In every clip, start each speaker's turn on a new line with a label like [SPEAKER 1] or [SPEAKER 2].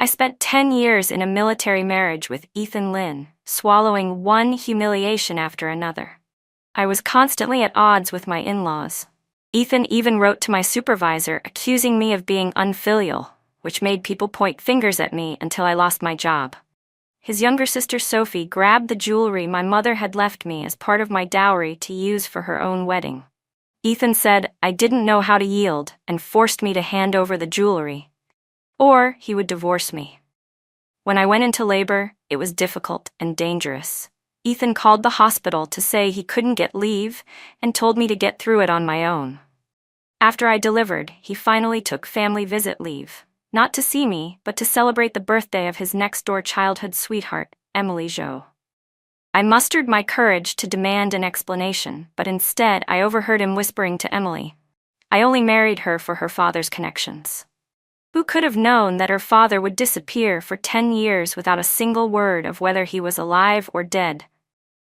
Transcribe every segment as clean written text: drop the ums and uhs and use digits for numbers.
[SPEAKER 1] I spent 10 years in a military marriage with Ethan Lynn, swallowing one humiliation after another. I was constantly at odds with my in-laws. Ethan even wrote to my supervisor accusing me of being unfilial, which made people point fingers at me until I lost my job. His younger sister Sophie grabbed the jewelry my mother had left me as part of my dowry to use for her own wedding. Ethan said I didn't know how to yield and forced me to hand over the jewelry, or he would divorce me. When I went into labor, it was difficult and dangerous. Ethan called the hospital to say he couldn't get leave and told me to get through it on my own. After I delivered, he finally took family visit leave, not to see me, but to celebrate the birthday of his next-door childhood sweetheart, Emily Jo. I mustered my courage to demand an explanation, but instead I overheard him whispering to Emily, "I only married her for her father's connections." Who could have known that her father would disappear for 10 years without a single word of whether he was alive or dead?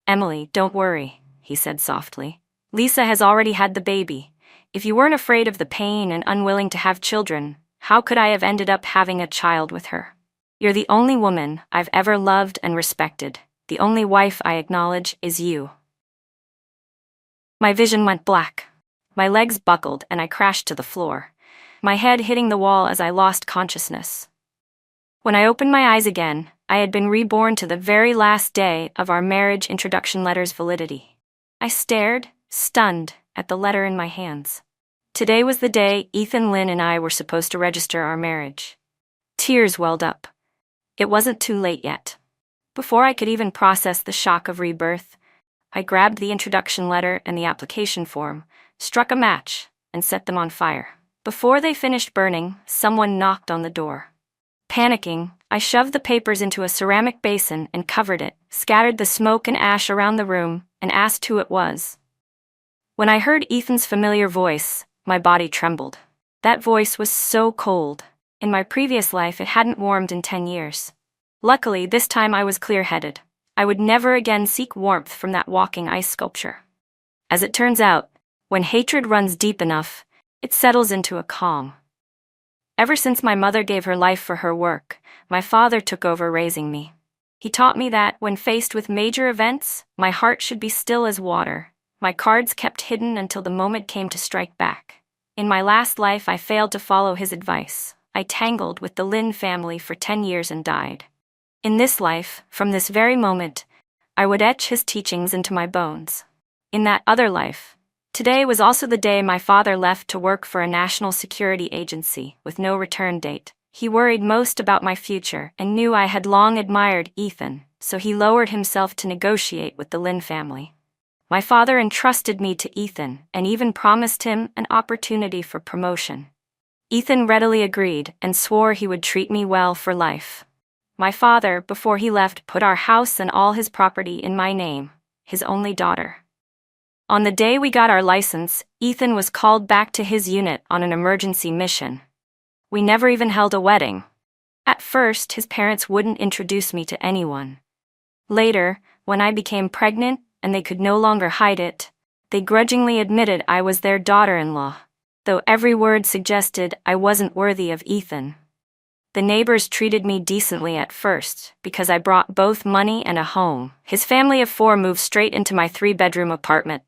[SPEAKER 1] "Emily, don't worry," he said softly. "Lisa has already had the baby. If you weren't afraid of the pain and unwilling to have children, how could I have ended up having a child with her? You're the only woman I've ever loved and respected. The only wife I acknowledge is you." My vision went black. My legs buckled and I crashed to the floor, my head hitting the wall as I lost consciousness. When I opened my eyes again, I had been reborn to the very last day of our marriage introduction letter's validity. I stared, stunned, at the letter in my hands. Today was the day Ethan Lynn and I were supposed to register our marriage. Tears welled up. It wasn't too late yet. Before I could even process the shock of rebirth, I grabbed the introduction letter and the application form, struck a match, and set them on fire. Before they finished burning, someone knocked on the door. Panicking, I shoved the papers into a ceramic basin and covered it, scattered the smoke and ash around the room, and asked who it was. When I heard Ethan's familiar voice, my body trembled. That voice was so cold. In my previous life, it hadn't warmed in 10 years. Luckily, this time I was clear-headed. I would never again seek warmth from that walking ice sculpture. As it turns out, when hatred runs deep enough, it settles into a calm. Ever since my mother gave her life for her work, my father took over raising me. He taught me that, when faced with major events, my heart should be still as water, my cards kept hidden until the moment came to strike back. In my last life, I failed to follow his advice. I tangled with the Lynn family for 10 years and died. In this life, from this very moment, I would etch his teachings into my bones. In that other life, today was also the day my father left to work for a national security agency with no return date. He worried most about my future and knew I had long admired Ethan, so he lowered himself to negotiate with the Lynn family. My father entrusted me to Ethan and even promised him an opportunity for promotion. Ethan readily agreed and swore he would treat me well for life. My father, before he left, put our house and all his property in my name, his only daughter. On the day we got our license, Ethan was called back to his unit on an emergency mission. We never even held a wedding. At first, his parents wouldn't introduce me to anyone. Later, when I became pregnant and they could no longer hide it, they grudgingly admitted I was their daughter-in-law, though every word suggested I wasn't worthy of Ethan. The neighbors treated me decently at first because I brought both money and a home. His family of 4 moved straight into my 3-bedroom apartment.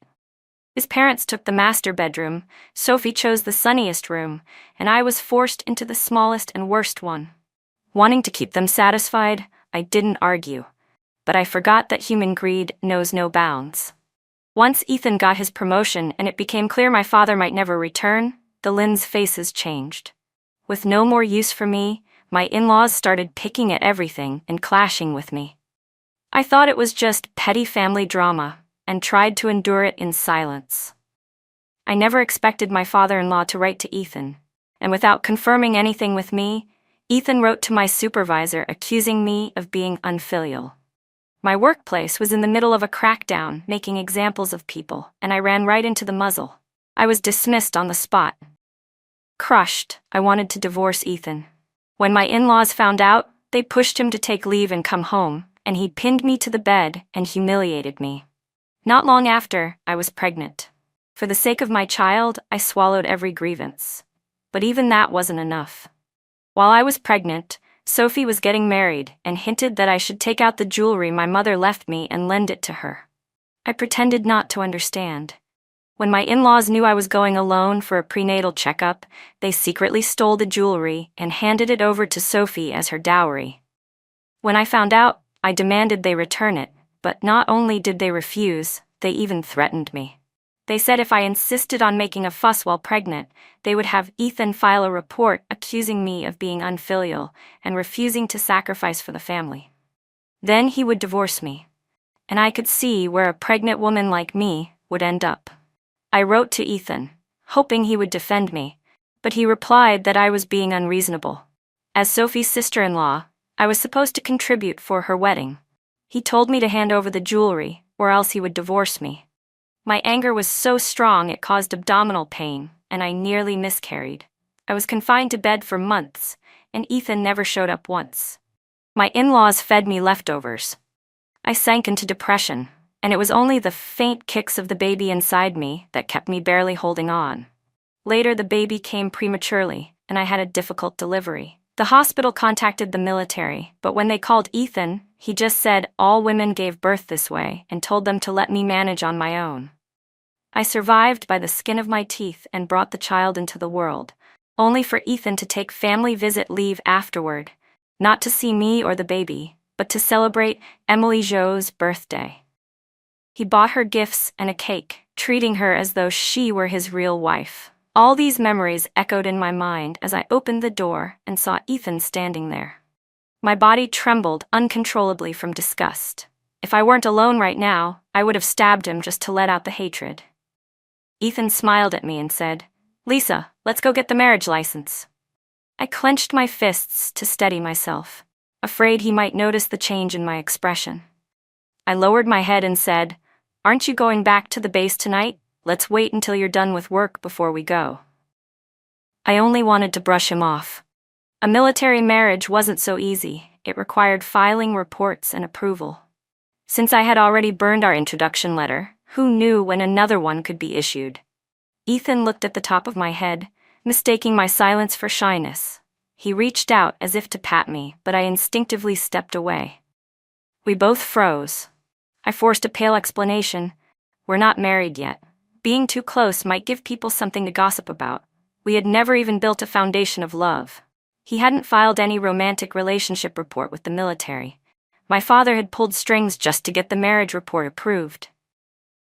[SPEAKER 1] His parents took the master bedroom, Sophie chose the sunniest room, and I was forced into the smallest and worst one. Wanting to keep them satisfied, I didn't argue, but I forgot that human greed knows no bounds. Once Ethan got his promotion and it became clear my father might never return, the Lynn's faces changed. With no more use for me, my in-laws started picking at everything and clashing with me. I thought it was just petty family drama, and tried to endure it in silence. I never expected my father-in-law to write to Ethan, and without confirming anything with me, Ethan wrote to my supervisor accusing me of being unfilial. My workplace was in the middle of a crackdown, making examples of people, and I ran right into the muzzle. I was dismissed on the spot. Crushed, I wanted to divorce Ethan. When my in-laws found out, they pushed him to take leave and come home, and he pinned me to the bed and humiliated me. Not long after, I was pregnant. For the sake of my child, I swallowed every grievance. But even that wasn't enough. While I was pregnant, Sophie was getting married and hinted that I should take out the jewelry my mother left me and lend it to her. I pretended not to understand. When my in-laws knew I was going alone for a prenatal checkup, they secretly stole the jewelry and handed it over to Sophie as her dowry. When I found out, I demanded they return it, but not only did they refuse, they even threatened me. They said if I insisted on making a fuss while pregnant, they would have Ethan file a report accusing me of being unfilial and refusing to sacrifice for the family. Then he would divorce me, and I could see where a pregnant woman like me would end up. I wrote to Ethan, hoping he would defend me, but he replied that I was being unreasonable. As Sophie's sister-in-law, I was supposed to contribute for her wedding. He told me to hand over the jewelry, or else he would divorce me. My anger was so strong it caused abdominal pain, and I nearly miscarried. I was confined to bed for months, and Ethan never showed up once. My in-laws fed me leftovers. I sank into depression, and it was only the faint kicks of the baby inside me that kept me barely holding on. Later, the baby came prematurely, and I had a difficult delivery. The hospital contacted the military, but when they called Ethan, he just said all women gave birth this way and told them to let me manage on my own. I survived by the skin of my teeth and brought the child into the world, only for Ethan to take family visit leave afterward, not to see me or the baby, but to celebrate Emily Jo's birthday. He bought her gifts and a cake, treating her as though she were his real wife. All these memories echoed in my mind as I opened the door and saw Ethan standing there. My body trembled uncontrollably from disgust. If I weren't alone right now, I would have stabbed him just to let out the hatred. Ethan smiled at me and said, "Lisa, let's go get the marriage license." I clenched my fists to steady myself, afraid he might notice the change in my expression. I lowered my head and said, "Aren't you going back to the base tonight? Let's wait until you're done with work before we go." I only wanted to brush him off. A military marriage wasn't so easy. It required filing reports and approval. Since I had already burned our introduction letter, who knew when another one could be issued? Ethan looked at the top of my head, mistaking my silence for shyness. He reached out as if to pat me, but I instinctively stepped away. We both froze. I forced a pale explanation. "We're not married yet. Being too close might give people something to gossip about." We had never even built a foundation of love. He hadn't filed any romantic relationship report with the military. My father had pulled strings just to get the marriage report approved.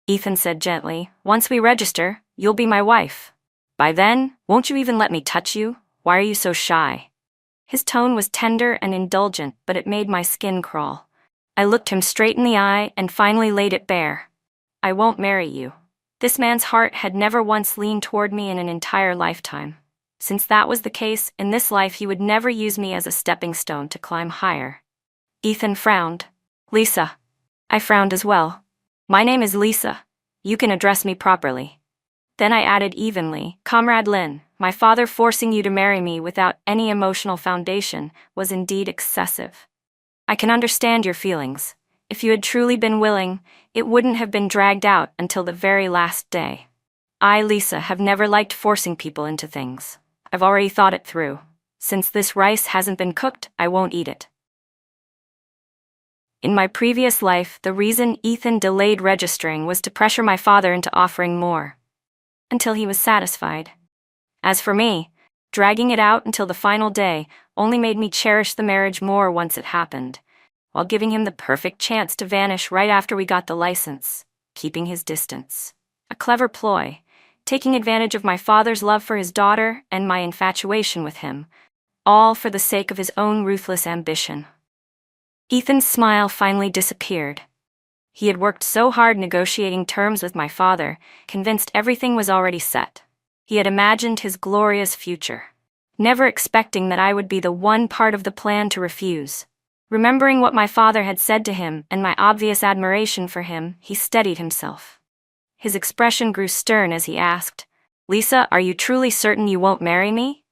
[SPEAKER 1] Ethan said gently, "Once we register, you'll be my wife. By then, won't you even let me touch you? Why are you so shy?" His tone was tender and indulgent, but it made my skin crawl. I looked him straight in the eye and finally laid it bare. "I won't marry you." This man's heart had never once leaned toward me in an entire lifetime. Since that was the case, in this life he would never use me as a stepping stone to climb higher. Ethan frowned. "Lisa." I frowned as well. "My name is Lisa. You can address me properly." Then I added evenly, "Comrade Lin, my father forcing you to marry me without any emotional foundation was indeed excessive. I can understand your feelings. If you had truly been willing, it wouldn't have been dragged out until the very last day. I, Lisa, have never liked forcing people into things. I've already thought it through. Since this rice hasn't been cooked, I won't eat it." In my previous life, the reason Ethan delayed registering was to pressure my father into offering more, until he was satisfied. As for me, dragging it out until the final day only made me cherish the marriage more once it happened, while giving him the perfect chance to vanish right after we got the license, keeping his distance. A clever ploy, taking advantage of my father's love for his daughter and my infatuation with him, all for the sake of his own ruthless ambition. Ethan's smile finally disappeared. He had worked so hard negotiating terms with my father, convinced everything was already set. He had imagined his glorious future, never expecting that I would be the one part of the plan to refuse. Remembering what my father had said to him and my obvious admiration for him, he steadied himself. His expression grew stern as he asked, "Lisa, are you truly certain you won't marry me?"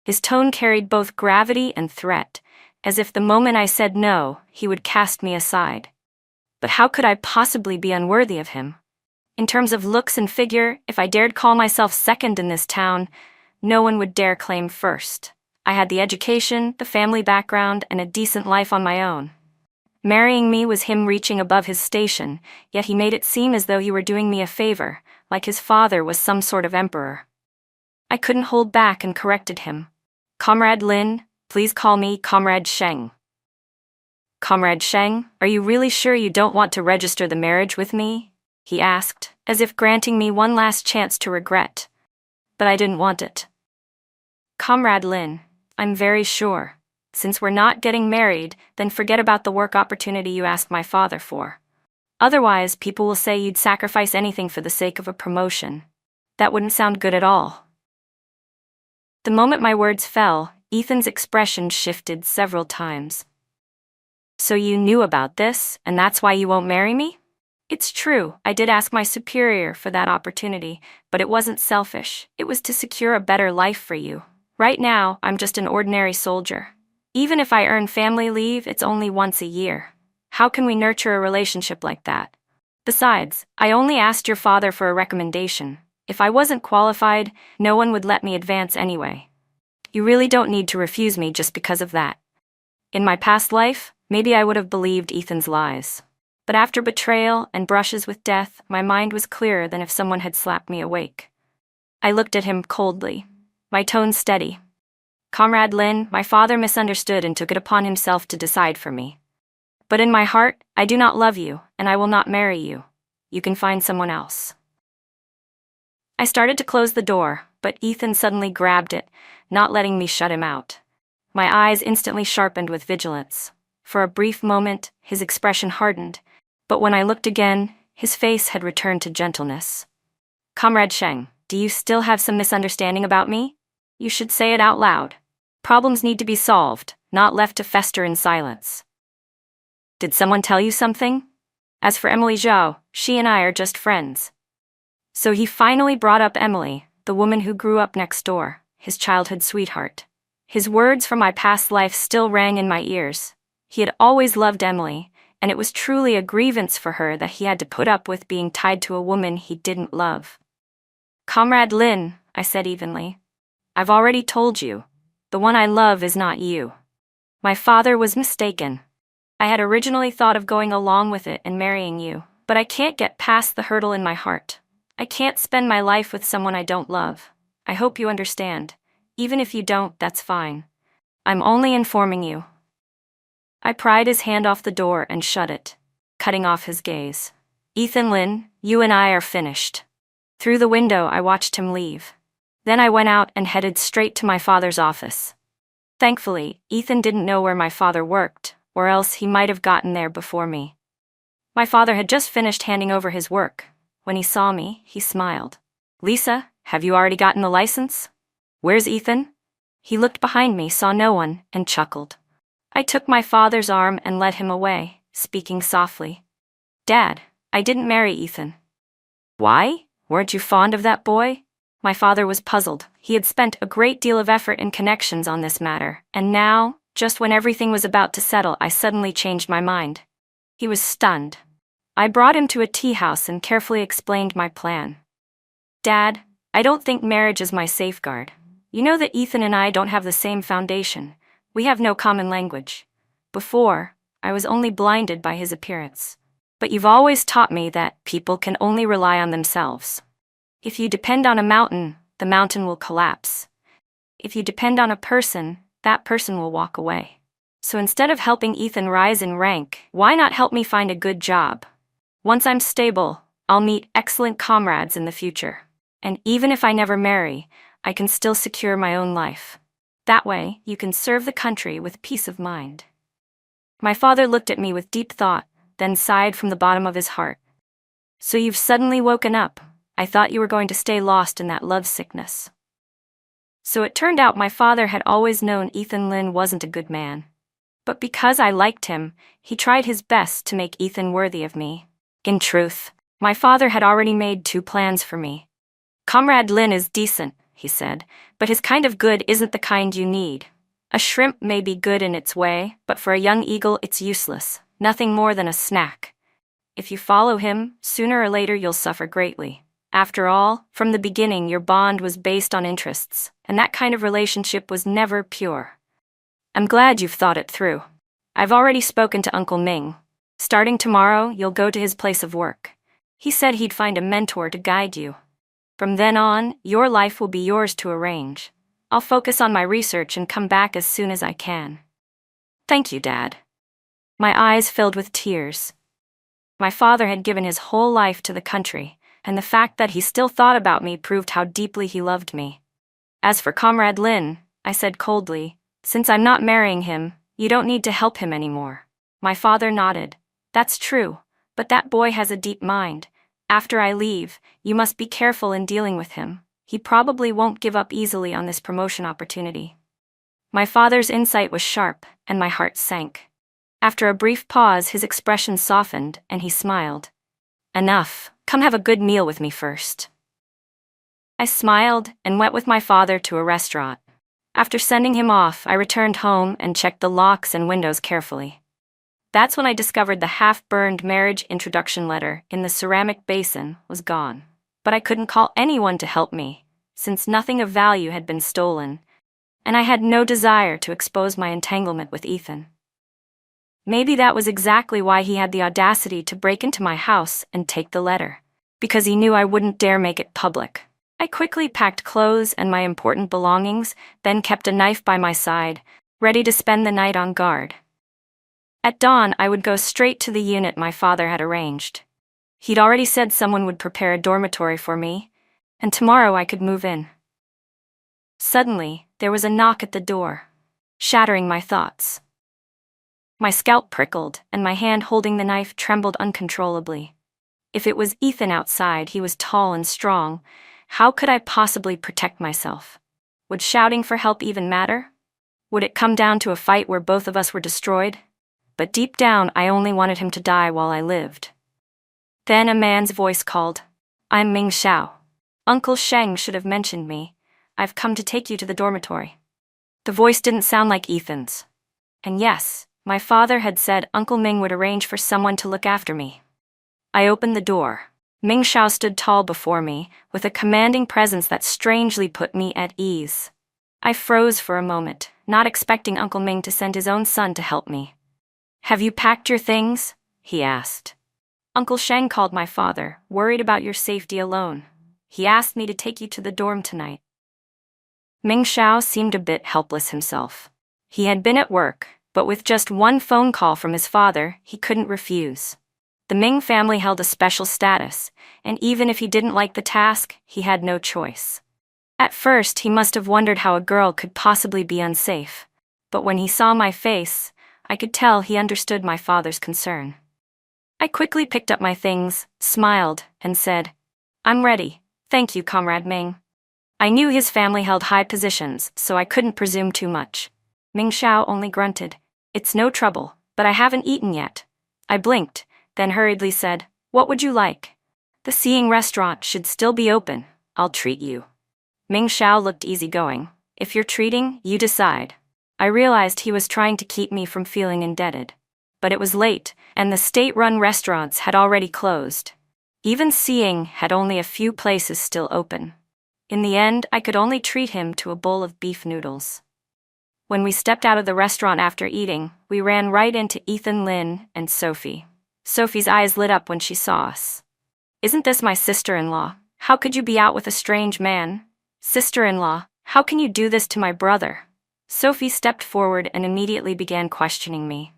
[SPEAKER 1] His tone carried both gravity and threat, as if the moment I said no, he would cast me aside. But how could I possibly be unworthy of him? In terms of looks and figure, if I dared call myself second in this town, no one would dare claim first. I had the education, the family background, and a decent life on my own. Marrying me was him reaching above his station, yet he made it seem as though he were doing me a favor, like his father was some sort of emperor. I couldn't hold back and corrected him. "Comrade Lin, please call me Comrade Sheng." "Comrade Sheng, are you really sure you don't want to register the marriage with me?" he asked, as if granting me one last chance to regret. But I didn't want it. "Comrade Lin, I'm very sure. Since we're not getting married, then forget about the work opportunity you asked my father for. Otherwise, people will say you'd sacrifice anything for the sake of a promotion. That wouldn't sound good at all." The moment my words fell, Ethan's expression shifted several times. "So you knew about this, and that's why you won't marry me?" "It's true, I did ask my superior for that opportunity, but it wasn't selfish. It was to secure a better life for you. Right now, I'm just an ordinary soldier. Even if I earn family leave, it's only once a year. How can we nurture a relationship like that? Besides, I only asked your father for a recommendation. If I wasn't qualified, no one would let me advance anyway. You really don't need to refuse me just because of that." In my past life, maybe I would have believed Ethan's lies. But after betrayal and brushes with death, my mind was clearer than if someone had slapped me awake. I looked at him coldly, my tone steady. "Comrade Lin, my father misunderstood and took it upon himself to decide for me. But in my heart, I do not love you, and I will not marry you. You can find someone else." I started to close the door, but Ethan suddenly grabbed it, not letting me shut him out. My eyes instantly sharpened with vigilance. For a brief moment, his expression hardened, but when I looked again, his face had returned to gentleness. "Comrade Sheng, do you still have some misunderstanding about me? You should say it out loud. Problems need to be solved, not left to fester in silence. Did someone tell you something? As for Emily Zhao, she and I are just friends." So he finally brought up Emily, the woman who grew up next door, his childhood sweetheart. His words from my past life still rang in my ears. He had always loved Emily, and it was truly a grievance for her that he had to put up with being tied to a woman he didn't love. "Comrade Lin," I said evenly, "I've already told you. The one I love is not you. My father was mistaken. I had originally thought of going along with it and marrying you, but I can't get past the hurdle in my heart. I can't spend my life with someone I don't love. I hope you understand. Even if you don't, that's fine. I'm only informing you." I pried his hand off the door and shut it, cutting off his gaze. "Ethan Lin, you and I are finished." Through the window, I watched him leave. Then I went out and headed straight to my father's office. Thankfully, Ethan didn't know where my father worked, or else he might have gotten there before me. My father had just finished handing over his work. When he saw me, he smiled. "Lisa, have you already gotten the license? Where's Ethan?" He looked behind me, saw no one, and chuckled. I took my father's arm and led him away, speaking softly. "Dad, I didn't marry Ethan." "Why? Weren't you fond of that boy?" My father was puzzled. He had spent a great deal of effort and connections on this matter, and now, just when everything was about to settle, I suddenly changed my mind. He was stunned. I brought him to a tea house and carefully explained my plan. "Dad, I don't think marriage is my safeguard. You know that Ethan and I don't have the same foundation. We have no common language. Before, I was only blinded by his appearance. But you've always taught me that people can only rely on themselves. If you depend on a mountain, the mountain will collapse. If you depend on a person, that person will walk away. So instead of helping Ethan rise in rank, why not help me find a good job? Once I'm stable, I'll meet excellent comrades in the future. And even if I never marry, I can still secure my own life. That way, you can serve the country with peace of mind." My father looked at me with deep thought, then sighed from the bottom of his heart. "So you've suddenly woken up. I thought you were going to stay lost in that love sickness." So it turned out my father had always known Ethan Lin wasn't a good man. But because I liked him, he tried his best to make Ethan worthy of me. In truth, my father had already made 2 plans for me. "Comrade Lin is decent," he said, "but his kind of good isn't the kind you need. A shrimp may be good in its way, but for a young eagle it's useless, nothing more than a snack. If you follow him, sooner or later you'll suffer greatly. After all, from the beginning your bond was based on interests, and that kind of relationship was never pure. I'm glad you've thought it through. I've already spoken to Uncle Ming. Starting tomorrow, you'll go to his place of work. He said he'd find a mentor to guide you. From then on, your life will be yours to arrange. I'll focus on my research and come back as soon as I can. Thank you, Dad. My eyes filled with tears. My father had given his whole life to the country, and the fact that he still thought about me proved how deeply he loved me. As for Comrade Lin, I said coldly, since I'm not marrying him, you don't need to help him anymore. My father nodded. That's true, but that boy has a deep mind. After I leave, you must be careful in dealing with him. He probably won't give up easily on this promotion opportunity. My father's insight was sharp, and my heart sank. After a brief pause, his expression softened, and he smiled. Enough, come have a good meal with me first. I smiled and went with my father to a restaurant. After sending him off, I returned home and checked the locks and windows carefully. That's when I discovered the half-burned marriage introduction letter in the ceramic basin was gone. But I couldn't call anyone to help me, since nothing of value had been stolen, and I had no desire to expose my entanglement with Ethan. Maybe that was exactly why he had the audacity to break into my house and take the letter, because he knew I wouldn't dare make it public. I quickly packed clothes and my important belongings, then kept a knife by my side, ready to spend the night on guard. At dawn, I would go straight to the unit my father had arranged. He'd already said someone would prepare a dormitory for me, and tomorrow I could move in. Suddenly, there was a knock at the door, shattering my thoughts. My scalp prickled, and my hand holding the knife trembled uncontrollably. If it was Ethan outside, he was tall and strong. How could I possibly protect myself? Would shouting for help even matter? Would it come down to a fight where both of us were destroyed? But deep down, I only wanted him to die while I lived. Then a man's voice called, "I'm Ming Xiao. Uncle Sheng should have mentioned me. I've come to take you to the dormitory." The voice didn't sound like Ethan's. And yes, my father had said Uncle Ming would arrange for someone to look after me. I opened the door. Ming Xiao stood tall before me, with a commanding presence that strangely put me at ease. I froze for a moment, not expecting Uncle Ming to send his own son to help me. "Have you packed your things?" he asked. "Uncle Sheng called my father, worried about your safety alone. He asked me to take you to the dorm tonight." Ming Xiao seemed a bit helpless himself. He had been at work, but with just one phone call from his father, he couldn't refuse. The Ming family held a special status, and even if he didn't like the task, he had no choice. At first, he must have wondered how a girl could possibly be unsafe, but when he saw my face, I could tell he understood my father's concern. I quickly picked up my things, smiled, and said, "I'm ready, thank you, Comrade Ming." I knew his family held high positions, so I couldn't presume too much. Ming Xiao only grunted, "It's no trouble, but I haven't eaten yet." I blinked, then hurriedly said, "What would you like? The Seeing restaurant should still be open. I'll treat you." Ming Xiao looked easygoing. "If you're treating, you decide." I realized he was trying to keep me from feeling indebted. But it was late, and the state-run restaurants had already closed. Even Seeing had only a few places still open. In the end, I could only treat him to a bowl of beef noodles. When we stepped out of the restaurant after eating, we ran right into Ethan Lin and Sophie. Sophie's eyes lit up when she saw us. "Isn't this my sister-in-law? How could you be out with a strange man? Sister-in-law, how can you do this to my brother?" Sophie stepped forward and immediately began questioning me,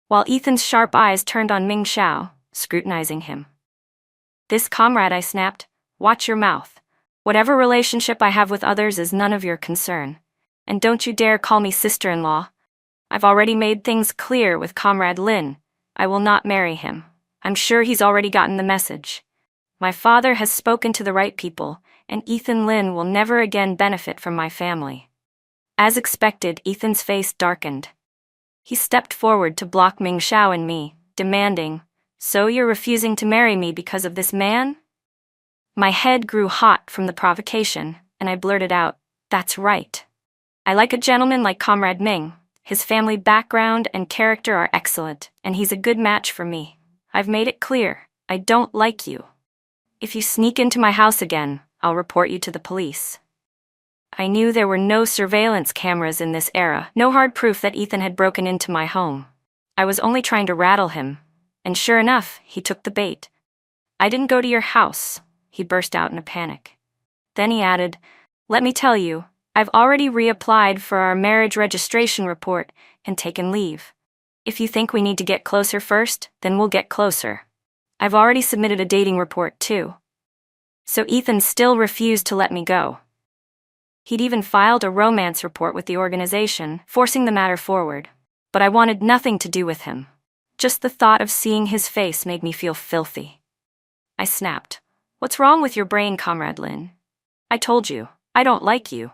[SPEAKER 1] while Ethan's sharp eyes turned on Ming Xiao, scrutinizing him. "This comrade," I snapped, "watch your mouth. Whatever relationship I have with others is none of your concern. And don't you dare call me sister-in-law. I've already made things clear with Comrade Lin. I will not marry him. I'm sure he's already gotten the message. My father has spoken to the right people, and Ethan Lin will never again benefit from my family." As expected, Ethan's face darkened. He stepped forward to block Ming Xiao and me, demanding, "So you're refusing to marry me because of this man?" My head grew hot from the provocation, and I blurted out, "That's right. I like a gentleman like Comrade Ming. His family background and character are excellent, and he's a good match for me. I've made it clear, I don't like you." If you sneak into my house again, I'll report you to the police. I knew there were no surveillance cameras in this era, no hard proof that Ethan had broken into my home. I was only trying to rattle him, and sure enough, he took the bait. I didn't go to your house, he burst out in a panic. Then he added, let me tell you, I've already reapplied for our marriage registration report and taken leave. If you think we need to get closer first, then we'll get closer. I've already submitted a dating report too. So Ethan still refused to let me go. He'd even filed a romance report with the organization, forcing the matter forward. But I wanted nothing to do with him. Just the thought of seeing his face made me feel filthy. I snapped. What's wrong with your brain, Comrade Lin? I told you, I don't like you.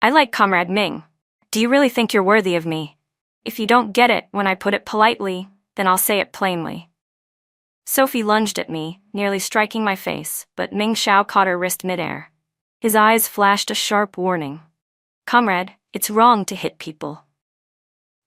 [SPEAKER 1] I like Comrade Ming. Do you really think you're worthy of me? If you don't get it when I put it politely, then I'll say it plainly. Sophie lunged at me, nearly striking my face, but Ming Xiao caught her wrist midair. His eyes flashed a sharp warning. Comrade, it's wrong to hit people.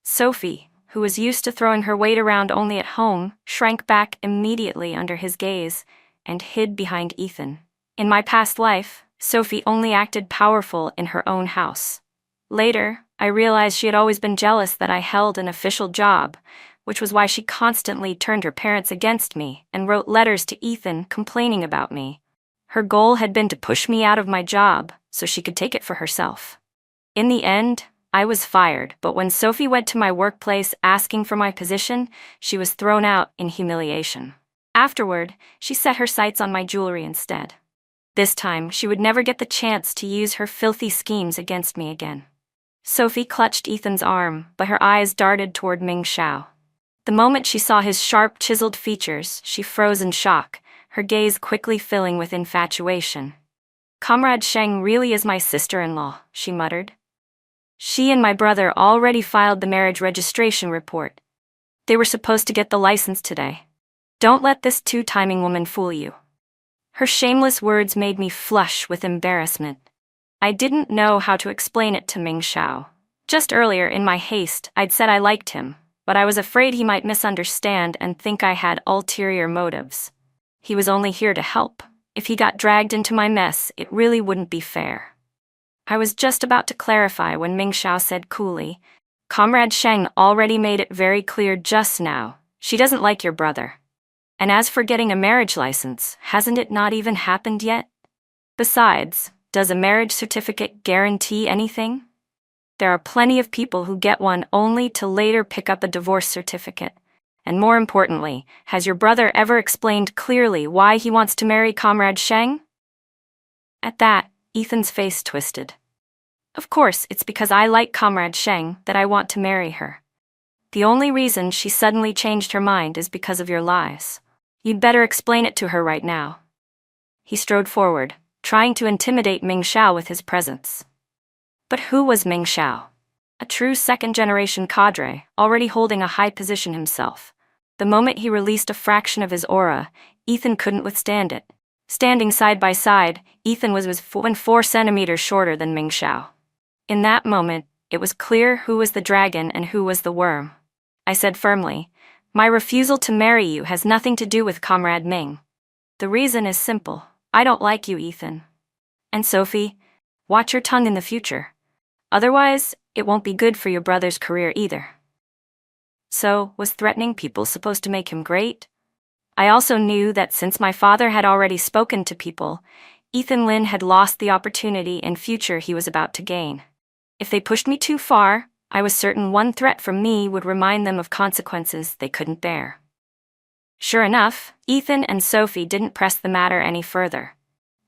[SPEAKER 1] Sophie, who was used to throwing her weight around only at home, shrank back immediately under his gaze and hid behind Ethan. In my past life, Sophie only acted powerful in her own house. Later, I realized she had always been jealous that I held an official job, which was why she constantly turned her parents against me and wrote letters to Ethan complaining about me. Her goal had been to push me out of my job so she could take it for herself. In the end, I was fired, but when Sophie went to my workplace asking for my position, she was thrown out in humiliation. Afterward, she set her sights on my jewelry instead. This time, she would never get the chance to use her filthy schemes against me again. Sophie clutched Ethan's arm, but her eyes darted toward Ming Xiao. The moment she saw his sharp, chiseled features, she froze in shock, her gaze quickly filling with infatuation. Comrade Sheng really is my sister-in-law, she muttered. She and my brother already filed the marriage registration report. They were supposed to get the license today. Don't let this two-timing woman fool you. Her shameless words made me flush with embarrassment. I didn't know how to explain it to Ming Xiao. Just earlier, in my haste, I'd said I liked him, but I was afraid he might misunderstand and think I had ulterior motives. He was only here to help. If he got dragged into my mess, it really wouldn't be fair. I was just about to clarify when Ming Xiao said coolly, Comrade Sheng already made it very clear just now. She doesn't like your brother. And as for getting a marriage license, hasn't it not even happened yet? Besides, does a marriage certificate guarantee anything? There are plenty of people who get one only to later pick up a divorce certificate. And more importantly, has your brother ever explained clearly why he wants to marry Comrade Sheng? At that, Ethan's face twisted. Of course, it's because I like Comrade Sheng that I want to marry her. The only reason she suddenly changed her mind is because of your lies. You'd better explain it to her right now. He strode forward, trying to intimidate Ming Xiao with his presence. But who was Ming Xiao? A true second-generation cadre, already holding a high position himself. The moment he released a fraction of his aura, Ethan couldn't withstand it. Standing side by side, Ethan was 4 centimeters shorter than Ming Xiao. In that moment, it was clear who was the dragon and who was the worm. I said firmly, my refusal to marry you has nothing to do with Comrade Ming. The reason is simple. I don't like you, Ethan. And Sophie, watch your tongue in the future. Otherwise, it won't be good for your brother's career either. So, was threatening people supposed to make him great? I also knew that since my father had already spoken to people, Ethan Lin had lost the opportunity in future he was about to gain. If they pushed me too far, I was certain one threat from me would remind them of consequences they couldn't bear. Sure enough, Ethan and Sophie didn't press the matter any further.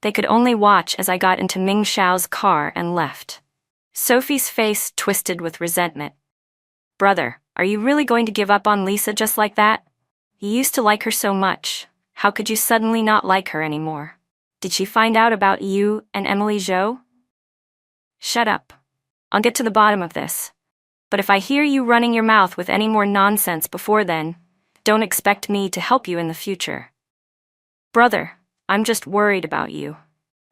[SPEAKER 1] They could only watch as I got into Ming Xiao's car and left. Sophie's face twisted with resentment. Brother, are you really going to give up on Lisa just like that? You used to like her so much. How could you suddenly not like her anymore? Did she find out about you and Emily Zhou? Shut up. I'll get to the bottom of this. But if I hear you running your mouth with any more nonsense before then, don't expect me to help you in the future. Brother, I'm just worried about you,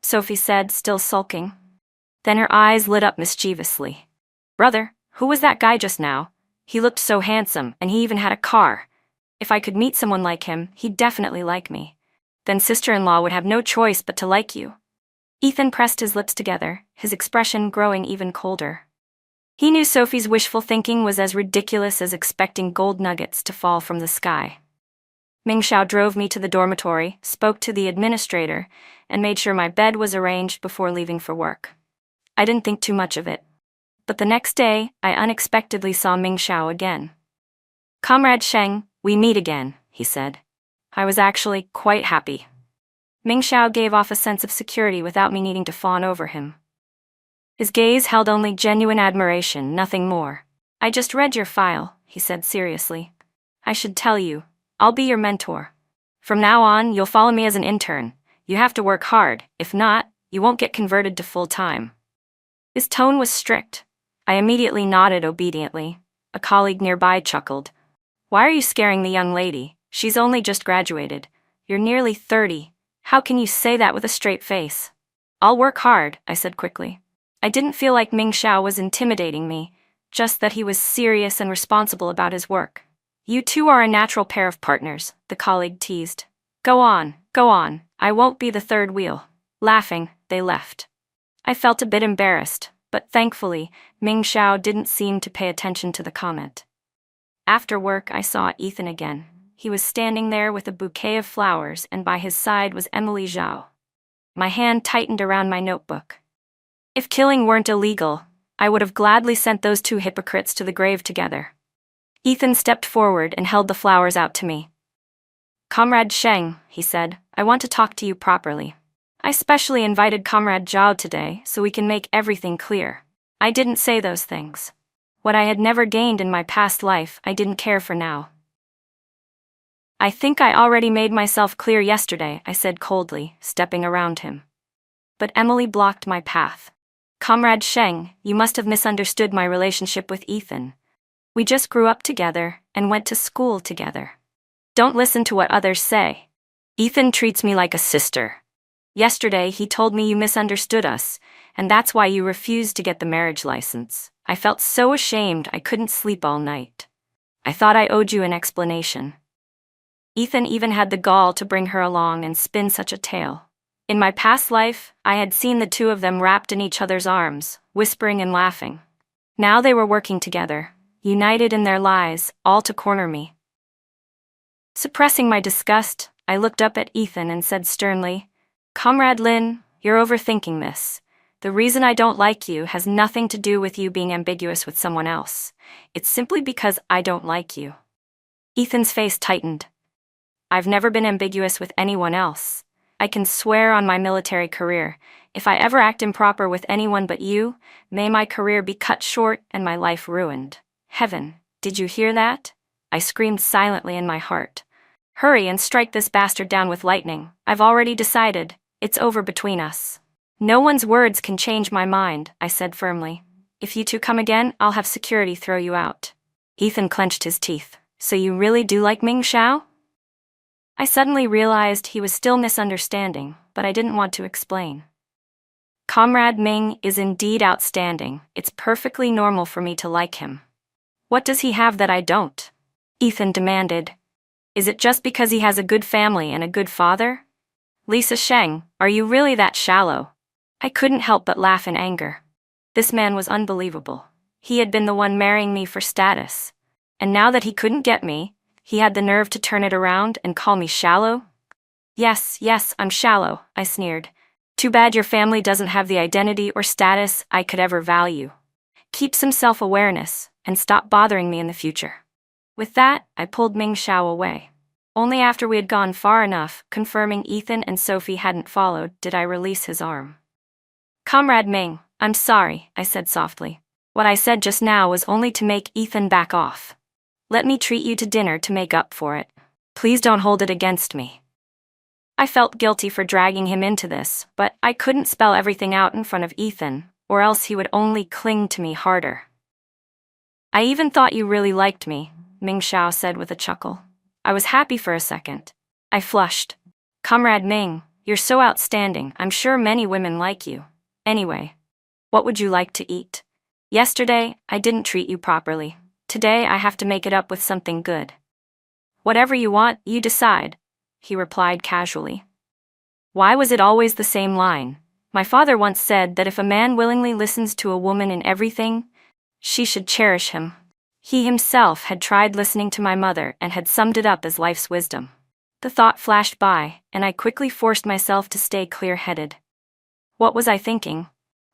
[SPEAKER 1] Sophie said, still sulking. Then her eyes lit up mischievously. Brother, who was that guy just now? He looked so handsome, and he even had a car. If I could meet someone like him, he'd definitely like me. Then sister-in-law would have no choice but to like you. Ethan pressed his lips together, his expression growing even colder. He knew Sophie's wishful thinking was as ridiculous as expecting gold nuggets to fall from the sky. Mingxiao drove me to the dormitory, spoke to the administrator, and made sure my bed was arranged before leaving for work. I didn't think too much of it. But the next day, I unexpectedly saw Mingxiao again. "Comrade Sheng, we meet again," he said. I was actually quite happy. Mingxiao gave off a sense of security without me needing to fawn over him. His gaze held only genuine admiration, nothing more. "I just read your file," he said seriously. "I should tell you, I'll be your mentor. From now on, you'll follow me as an intern. You have to work hard, if not, you won't get converted to full-time." His tone was strict. I immediately nodded obediently. A colleague nearby chuckled. "Why are you scaring the young lady? She's only just graduated. You're nearly 30. How can you say that with a straight face?" "I'll work hard," I said quickly. I didn't feel like Mingxiao was intimidating me, just that he was serious and responsible about his work. "You two are a natural pair of partners," the colleague teased. Go on, I won't be the third wheel." Laughing, they left. I felt a bit embarrassed, but thankfully, Mingxiao didn't seem to pay attention to the comment. After work, I saw Ethan again. He was standing there with a bouquet of flowers, and by his side was Emily Zhao. My hand tightened around my notebook. If killing weren't illegal, I would have gladly sent those two hypocrites to the grave together. Ethan stepped forward and held the flowers out to me. "Comrade Sheng," he said, "I want to talk to you properly. I specially invited Comrade Zhao today so we can make everything clear. I didn't say those things. What I had never gained in my past life, I didn't care for now." "I think I already made myself clear yesterday," I said coldly, stepping around him. But Emily blocked my path. "Comrade Sheng, you must have misunderstood my relationship with Ethan. We just grew up together and went to school together. Don't listen to what others say. Ethan treats me like a sister. Yesterday he told me you misunderstood us, and that's why you refused to get the marriage license. I felt so ashamed I couldn't sleep all night. I thought I owed you an explanation." Ethan even had the gall to bring her along and spin such a tale. In my past life, I had seen the two of them wrapped in each other's arms, whispering and laughing. Now they were working together, united in their lies, all to corner me. Suppressing my disgust, I looked up at Ethan and said sternly, "Comrade Lin, you're overthinking this. The reason I don't like you has nothing to do with you being ambiguous with someone else. It's simply because I don't like you." Ethan's face tightened. "I've never been ambiguous with anyone else. I can swear on my military career, if I ever act improper with anyone but you, may my career be cut short and my life ruined." Heaven, did you hear that? I screamed silently in my heart. "Hurry and strike this bastard down with lightning. I've already decided. It's over between us." "No one's words can change my mind," I said firmly. "If you two come again, I'll have security throw you out." Ethan clenched his teeth. "So you really do like Mingxiao?" I suddenly realized he was still misunderstanding, but I didn't want to explain. "Comrade Ming is indeed outstanding. It's perfectly normal for me to like him." "What does he have that I don't?" Ethan demanded. "Is it just because he has a good family and a good father? Lisa Sheng, are you really that shallow?" I couldn't help but laugh in anger. This man was unbelievable. He had been the one marrying me for status. And now that he couldn't get me, he had the nerve to turn it around and call me shallow? Yes, I'm shallow," I sneered. "Too bad your family doesn't have the identity or status I could ever value. Keep some self-awareness, and stop bothering me in the future." With that, I pulled Mingxiao away. Only after we had gone far enough, confirming Ethan and Sophie hadn't followed, did I release his arm. "Comrade Ming, I'm sorry," I said softly. "What I said just now was only to make Ethan back off. Let me treat you to dinner to make up for it. Please don't hold it against me." I felt guilty for dragging him into this, but I couldn't spell everything out in front of Ethan, or else he would only cling to me harder. "I even thought you really liked me," Mingxiao said with a chuckle. I was happy for a second. I flushed. "Comrade Ming, you're so outstanding. I'm sure many women like you. Anyway, what would you like to eat? Yesterday, I didn't treat you properly. Today I have to make it up with something good." "Whatever you want, you decide," he replied casually. Why was it always the same line? My father once said that if a man willingly listens to a woman in everything, she should cherish him. He himself had tried listening to my mother and had summed it up as life's wisdom. The thought flashed by, and I quickly forced myself to stay clear-headed. What was I thinking?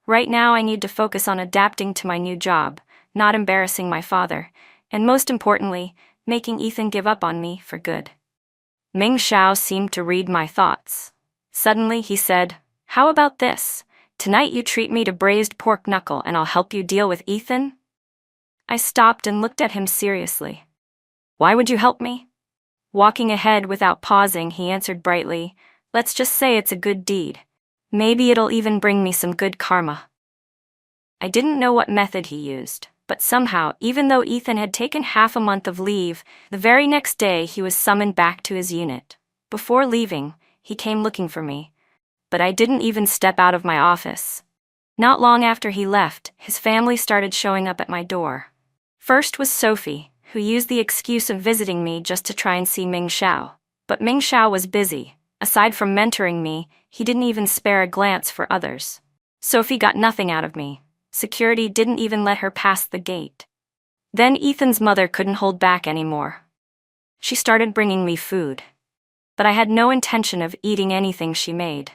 [SPEAKER 1] Right now I need to focus on adapting to my new job, not embarrassing my father, and most importantly, making Ethan give up on me for good. Ming Xiao seemed to read my thoughts. Suddenly he said, "How about this? Tonight you treat me to braised pork knuckle and I'll help you deal with Ethan?" I stopped and looked at him seriously. "Why would you help me?" Walking ahead without pausing, he answered brightly, "Let's just say it's a good deed. Maybe it'll even bring me some good karma." I didn't know what method he used, but somehow, even though Ethan had taken half a month of leave, the very next day he was summoned back to his unit. Before leaving, he came looking for me, but I didn't even step out of my office. Not long after he left, his family started showing up at my door. First was Sophie, who used the excuse of visiting me just to try and see Ming Xiao. But Ming Xiao was busy. Aside from mentoring me, he didn't even spare a glance for others. Sophie got nothing out of me. Security didn't even let her pass the gate. Then Ethan's mother couldn't hold back anymore. She started bringing me food. But I had no intention of eating anything she made.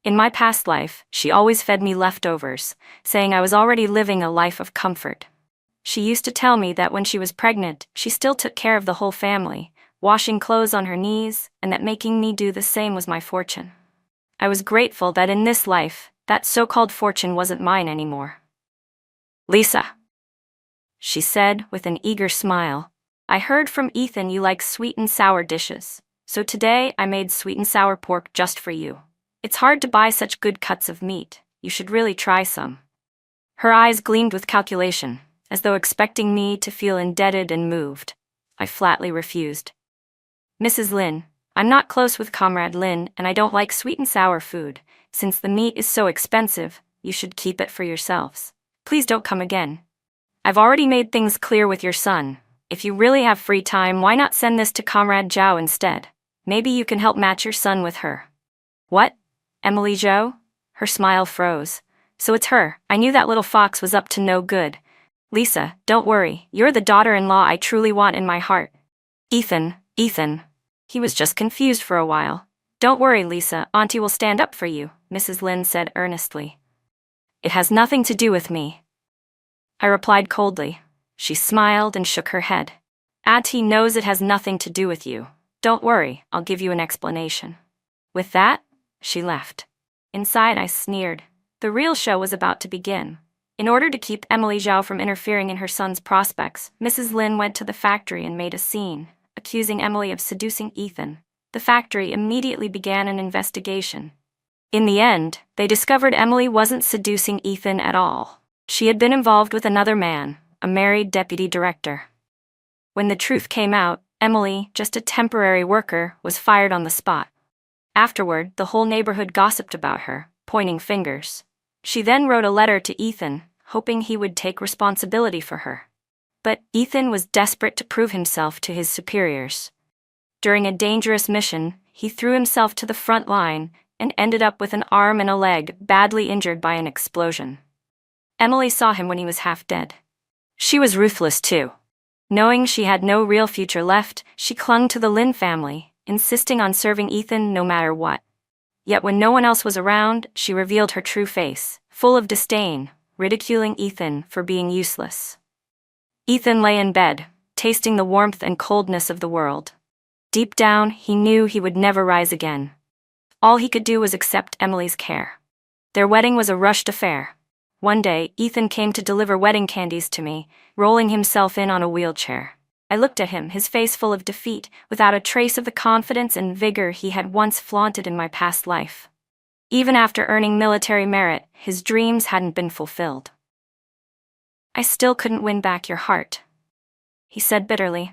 [SPEAKER 1] In my past life, she always fed me leftovers, saying I was already living a life of comfort. She used to tell me that when she was pregnant, she still took care of the whole family, washing clothes on her knees, and that making me do the same was my fortune. I was grateful that in this life, that so-called fortune wasn't mine anymore. "Lisa," she said with an eager smile, "I heard from Ethan you like sweet and sour dishes, so today I made sweet and sour pork just for you. It's hard to buy such good cuts of meat, you should really try some." Her eyes gleamed with calculation, as though expecting me to feel indebted and moved. I flatly refused. "Mrs. Lin, I'm not close with Comrade Lin and I don't like sweet and sour food. Since the meat is so expensive, you should keep it for yourselves. Please don't come again. I've already made things clear with your son. If you really have free time, why not send this to Comrade Zhao instead? Maybe you can help match your son with her." "What? Emily Zhao?" Her smile froze. "So it's her. I knew that little fox was up to no good. Lisa, don't worry, you're the daughter-in-law I truly want in my heart." Ethan. He was just confused for a while. "Don't worry, Lisa, Auntie will stand up for you," Mrs. Lin said earnestly. "It has nothing to do with me," I replied coldly. She smiled and shook her head. "Auntie knows it has nothing to do with you. Don't worry, I'll give you an explanation." With that, she left. Inside I sneered. The real show was about to begin. In order to keep Emily Zhao from interfering in her son's prospects, Mrs. Lin went to the factory and made a scene, accusing Emily of seducing Ethan. The factory immediately began an investigation. In the end, they discovered Emily wasn't seducing Ethan at all. She had been involved with another man, a married deputy director. When the truth came out, Emily, just a temporary worker, was fired on the spot. Afterward, the whole neighborhood gossiped about her, pointing fingers. She then wrote a letter to Ethan, hoping he would take responsibility for her. But Ethan was desperate to prove himself to his superiors. During a dangerous mission, he threw himself to the front line and ended up with an arm and a leg badly injured by an explosion. Emily saw him when he was half dead. She was ruthless too. Knowing she had no real future left, she clung to the Lin family, insisting on serving Ethan no matter what. Yet when no one else was around, she revealed her true face, full of disdain, ridiculing Ethan for being useless. Ethan lay in bed, tasting the warmth and coldness of the world. Deep down, he knew he would never rise again. All he could do was accept Emily's care. Their wedding was a rushed affair. One day, Ethan came to deliver wedding candies to me, rolling himself in on a wheelchair. I looked at him, his face full of defeat, without a trace of the confidence and vigor he had once flaunted in my past life. Even after earning military merit, his dreams hadn't been fulfilled. "I still couldn't win back your heart," he said bitterly.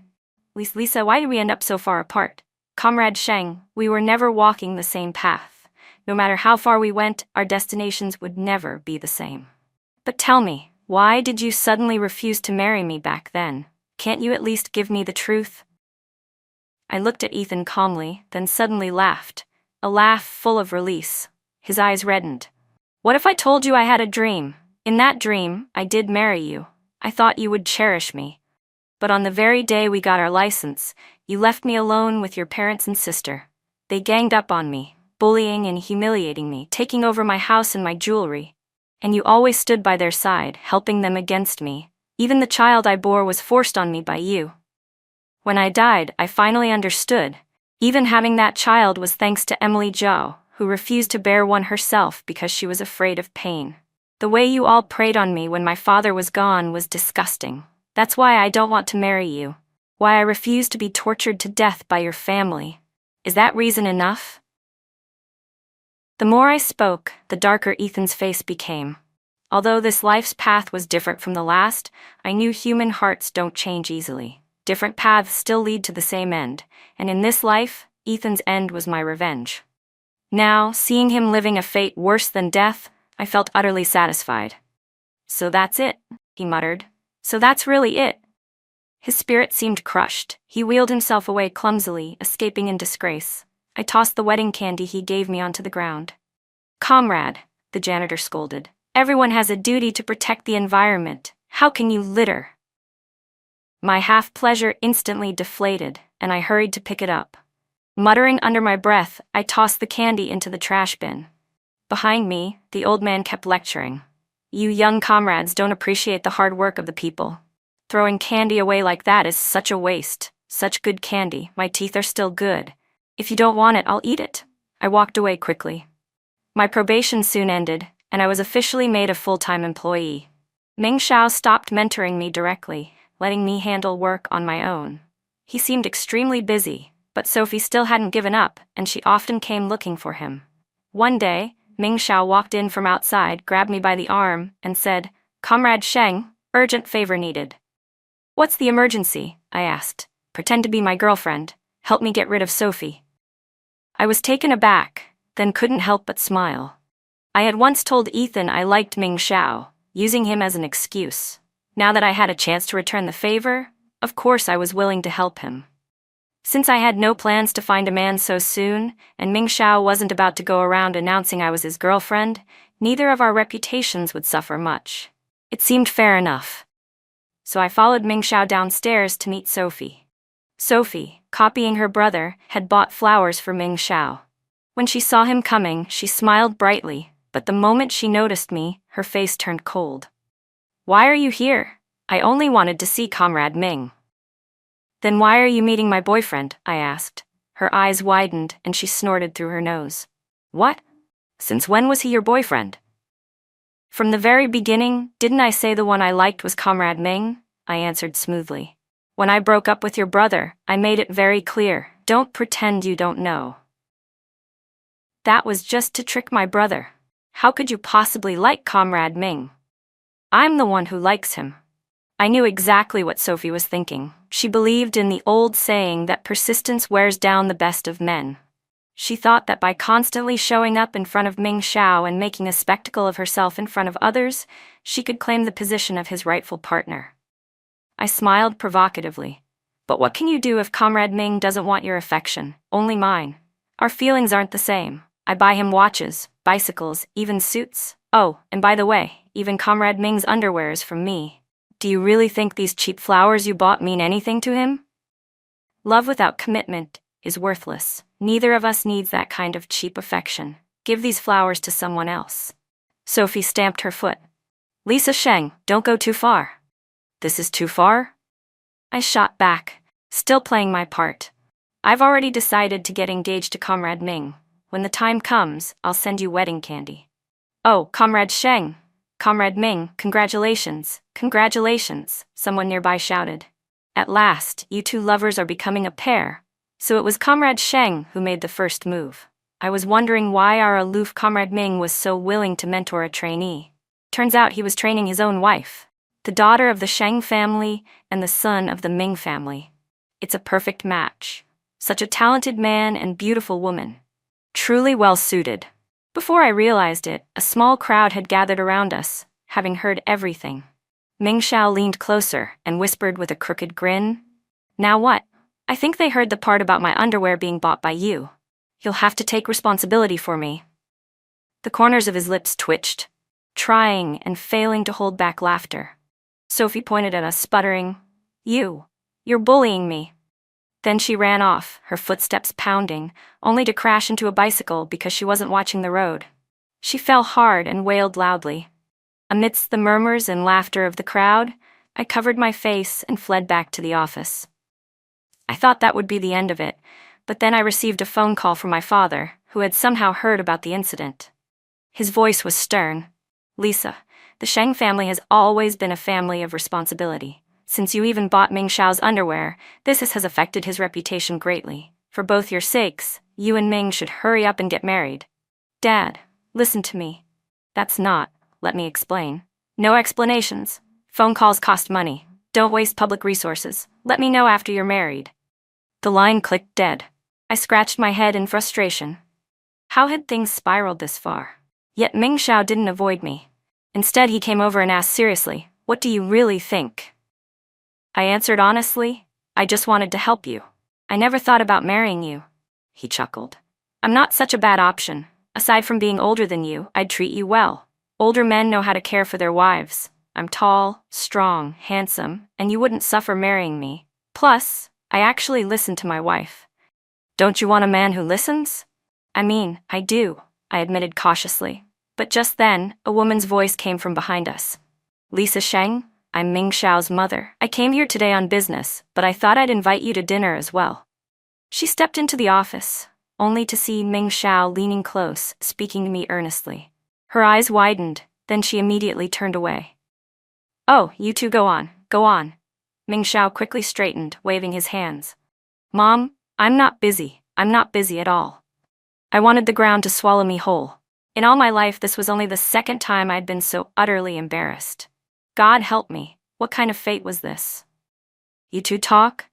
[SPEAKER 1] "Lisa, why did we end up so far apart? Comrade Sheng, we were never walking the same path. No matter how far we went, our destinations would never be the same. But tell me, why did you suddenly refuse to marry me back then? Can't you at least give me the truth?" I looked at Ethan calmly, then suddenly laughed, a a laugh full of release. His eyes reddened. What if I told you I had a dream? In that dream, I did marry you. I thought you would cherish me. But on the very day we got our license, you left me alone with your parents and sister. They ganged up on me, bullying and humiliating me, taking over my house and my jewelry. And you always stood by their side, helping them against me. Even the child I bore was forced on me by you. When I died, I finally understood. Even having that child was thanks to Emily Jo, who refused to bear one herself because she was afraid of pain. The way you all preyed on me when my father was gone was disgusting. That's why I don't want to marry you. Why I refuse to be tortured to death by your family. Is that reason enough? The more I spoke, the darker Ethan's face became. Although this life's path was different from the last, I knew human hearts don't change easily. Different paths still lead to the same end, and in this life, Ethan's end was my revenge. Now, seeing him living a fate worse than death, I felt utterly satisfied. So that's it, he muttered. So that's really it. His spirit seemed crushed. He wheeled himself away clumsily, escaping in disgrace. I tossed the wedding candy he gave me onto the ground. Comrade, the janitor scolded. Everyone has a duty to protect the environment. How can you litter? My half-pleasure instantly deflated, and I hurried to pick it up. Muttering under my breath, I tossed the candy into the trash bin. Behind me, the old man kept lecturing. You young comrades don't appreciate the hard work of the people. Throwing candy away like that is such a waste. Such good candy, my teeth are still good. If you don't want it, I'll eat it. I walked away quickly. My probation soon ended, and I was officially made a full-time employee. Ming Xiao stopped mentoring me directly, letting me handle work on my own. He seemed extremely busy, but Sophie still hadn't given up, and she often came looking for him. One day, Ming Xiao walked in from outside, grabbed me by the arm, and said, Comrade Sheng, urgent favor needed. What's the emergency? I asked. Pretend to be my girlfriend. Help me get rid of Sophie. I was taken aback, then couldn't help but smile. I had once told Ethan I liked Ming Xiao, using him as an excuse. Now that I had a chance to return the favor, of course I was willing to help him. Since I had no plans to find a man so soon, and Ming Xiao wasn't about to go around announcing I was his girlfriend, neither of our reputations would suffer much. It seemed fair enough. So I followed Ming Xiao downstairs to meet Sophie. Sophie, copying her brother, had bought flowers for Ming Xiao. When she saw him coming, she smiled brightly, but the moment she noticed me, her face turned cold. Why are you here? I only wanted to see Comrade Ming. Then why are you meeting my boyfriend? I asked. Her eyes widened and she snorted through her nose. What? Since when was he your boyfriend? From the very beginning, didn't I say the one I liked was Comrade Ming? I answered smoothly. When I broke up with your brother, I made it very clear, don't pretend you don't know. That was just to trick my brother. How could you possibly like Comrade Ming? I'm the one who likes him. I knew exactly what Sophie was thinking. She believed in the old saying that persistence wears down the best of men. She thought that by constantly showing up in front of Ming Xiao and making a spectacle of herself in front of others, she could claim the position of his rightful partner. I smiled provocatively. But what can you do if Comrade Ming doesn't want your affection? Only mine. Our feelings aren't the same. I buy him watches, bicycles, even suits. Oh, and by the way, even Comrade Ming's underwear is from me. Do you really think these cheap flowers you bought mean anything to him? Love without commitment is worthless. Neither of us needs that kind of cheap affection. Give these flowers to someone else. Sophie stamped her foot. Lisa Sheng, don't go too far. This is too far? I shot back, still playing my part. I've already decided to get engaged to Comrade Ming. When the time comes, I'll send you wedding candy. Oh, Comrade Sheng! Comrade Ming, congratulations, congratulations, someone nearby shouted. At last, you two lovers are becoming a pair. So it was Comrade Sheng who made the first move. I was wondering why our aloof Comrade Ming was so willing to mentor a trainee. Turns out he was training his own wife, the daughter of the Sheng family and the son of the Ming family. It's a perfect match. Such a talented man and beautiful woman. Truly well suited. Before I realized it, a small crowd had gathered around us, having heard everything. Ming Xiao leaned closer and whispered with a crooked grin, Now what? I think they heard the part about my underwear being bought by you. You'll have to take responsibility for me. The corners of his lips twitched, trying and failing to hold back laughter. Sophie pointed at us, sputtering, You're bullying me. Then she ran off, her footsteps pounding, only to crash into a bicycle because she wasn't watching the road. She fell hard and wailed loudly. Amidst the murmurs and laughter of the crowd, I covered my face and fled back to the office. I thought that would be the end of it, but then I received a phone call from my father, who had somehow heard about the incident. His voice was stern. Lisa, the Sheng family has always been a family of responsibility. Since you even bought Ming Xiao's underwear, this has affected his reputation greatly. For both your sakes, you and Ming should hurry up and get married. Dad, listen to me. That's not, let me explain. No explanations. Phone calls cost money. Don't waste public resources. Let me know after you're married. The line clicked dead. I scratched my head in frustration. How had things spiraled this far? Yet Ming Xiao didn't avoid me. Instead, he came over and asked seriously, What do you really think? I answered honestly, I just wanted to help you. I never thought about marrying you. He chuckled. I'm not such a bad option. Aside from being older than you, I'd treat you well. Older men know how to care for their wives. I'm tall, strong, handsome, and you wouldn't suffer marrying me. Plus, I actually listen to my wife. Don't you want a man who listens? I mean, I do, I admitted cautiously. But just then, a woman's voice came from behind us. Lisa Sheng, I'm Ming Xiao's mother. I came here today on business, but I thought I'd invite you to dinner as well. She stepped into the office, only to see Ming Xiao leaning close, speaking to me earnestly. Her eyes widened, then she immediately turned away. Oh, you two go on, go on. Ming Xiao quickly straightened, waving his hands. Mom, I'm not busy at all. I wanted the ground to swallow me whole. In all my life, this was only the second time I'd been so utterly embarrassed. God help me, what kind of fate was this? You two talk?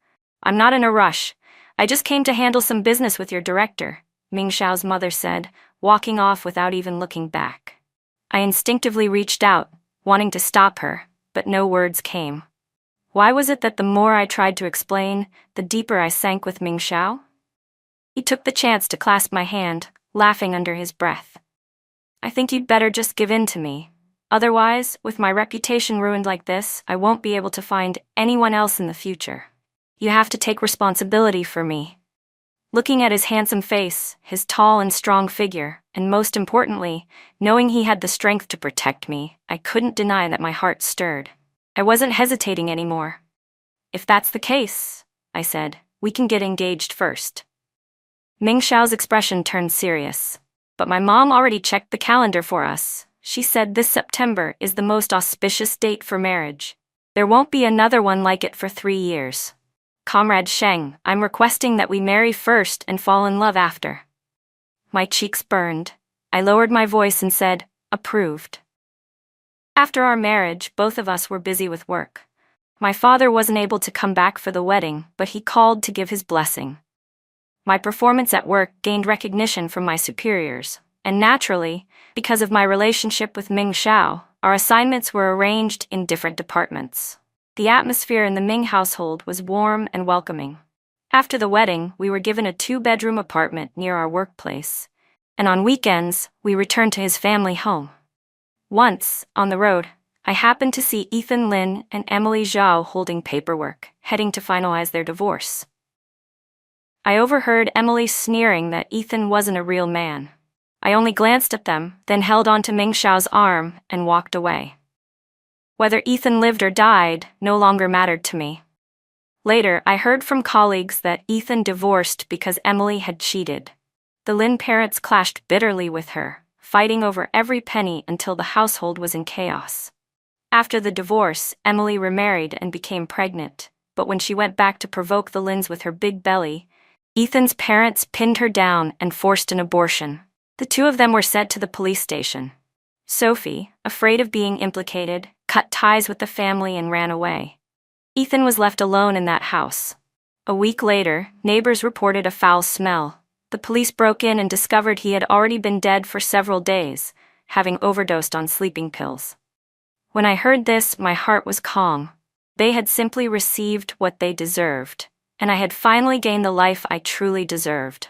[SPEAKER 1] I'm not in a rush. I just came to handle some business with your director, Ming Xiao's mother said, walking off without even looking back. I instinctively reached out, wanting to stop her, but no words came. Why was it that the more I tried to explain, the deeper I sank with Ming Xiao? He took the chance to clasp my hand, laughing under his breath. I think you'd better just give in to me. Otherwise, with my reputation ruined like this, I won't be able to find anyone else in the future. You have to take responsibility for me. Looking at his handsome face, his tall and strong figure, and most importantly, knowing he had the strength to protect me, I couldn't deny that my heart stirred. I wasn't hesitating anymore. If that's the case, I said, we can get engaged first. Ming Xiao's expression turned serious. But my mom already checked the calendar for us. She said this September is the most auspicious date for marriage. There won't be another one like it for 3 years. Comrade Sheng, I'm requesting that we marry first and fall in love after. My cheeks burned. I lowered my voice and said, approved. After our marriage, both of us were busy with work. My father wasn't able to come back for the wedding, but he called to give his blessing. My performance at work gained recognition from my superiors, and naturally, because of my relationship with Ming Xiao, our assignments were arranged in different departments. The atmosphere in the Ming household was warm and welcoming. After the wedding, we were given a 2-bedroom apartment near our workplace, and on weekends, we returned to his family home. Once, on the road, I happened to see Ethan Lin and Emily Zhao holding paperwork, heading to finalize their divorce. I overheard Emily sneering that Ethan wasn't a real man. I only glanced at them, then held onto Ming Xiao's arm and walked away. Whether Ethan lived or died no longer mattered to me. Later, I heard from colleagues that Ethan divorced because Emily had cheated. The Lin parents clashed bitterly with her, fighting over every penny until the household was in chaos. After the divorce, Emily remarried and became pregnant, but when she went back to provoke the Lins with her big belly, Ethan's parents pinned her down and forced an abortion. The two of them were sent to the police station. Sophie, afraid of being implicated, cut ties with the family and ran away. Ethan was left alone in that house. A week later, neighbors reported a foul smell. The police broke in and discovered he had already been dead for several days, having overdosed on sleeping pills. When I heard this, my heart was calm. They had simply received what they deserved, and I had finally gained the life I truly deserved.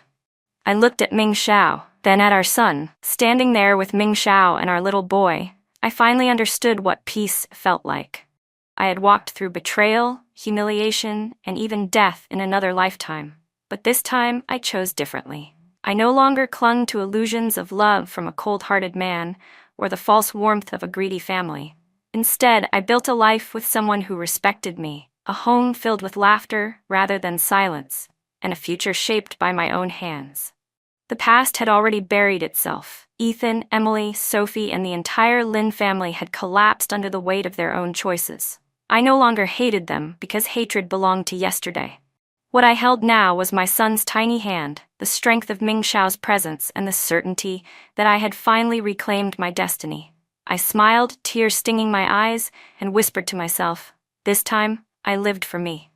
[SPEAKER 1] I looked at Ming Xiao, then at our son. Standing there with Ming Xiao and our little boy, I finally understood what peace felt like. I had walked through betrayal, humiliation, and even death in another lifetime. But this time, I chose differently. I no longer clung to illusions of love from a cold-hearted man or the false warmth of a greedy family. Instead, I built a life with someone who respected me, a home filled with laughter rather than silence, and a future shaped by my own hands. The past had already buried itself. Ethan, Emily, Sophie, and the entire Lin family had collapsed under the weight of their own choices. I no longer hated them because hatred belonged to yesterday. What I held now was my son's tiny hand, the strength of Ming Xiao's presence, and the certainty that I had finally reclaimed my destiny. I smiled, tears stinging my eyes, and whispered to myself, "This time, I lived for me."